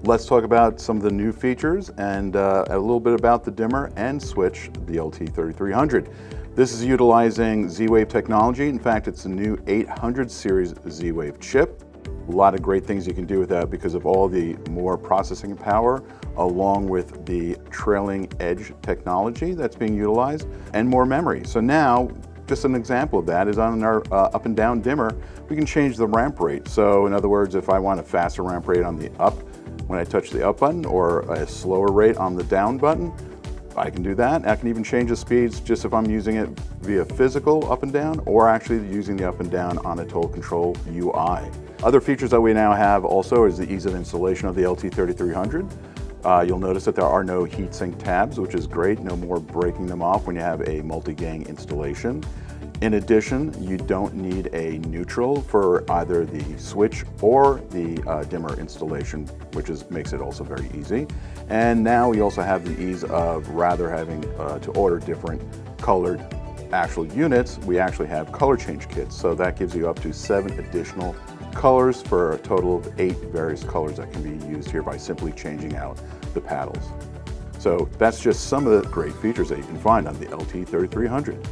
Let's talk about some of the new features and a little bit about the dimmer and switch, the LT-3300. This is utilizing Z-Wave technology. In fact, it's a new 800 series Z-Wave chip. A lot of great things you can do with that because of all the more processing power, along with the trailing edge technology that's being utilized, and more memory. So now, just an example of that is on our up and down dimmer, we can change the ramp rate. So in other words, if I want a faster ramp rate on the up when I touch the up button, or a slower rate on the down button, I can do that. I can even change the speeds just if I'm using it via physical up and down, or actually using the up and down on a total control UI. Other features that we now have also is the ease of installation of the LT-3300. You'll notice that there are no heatsink tabs, which is great. No more breaking them off when you have a multi-gang installation. In addition, you don't need a neutral for either the switch or the dimmer installation, which makes it also very easy. And now we also have the ease of rather having to order different colored actual units, we actually have color change kits. So that gives you up to 7 additional colors for a total of 8 various colors that can be used here by simply changing out the paddles. So that's just some of the great features that you can find on the LT-3300.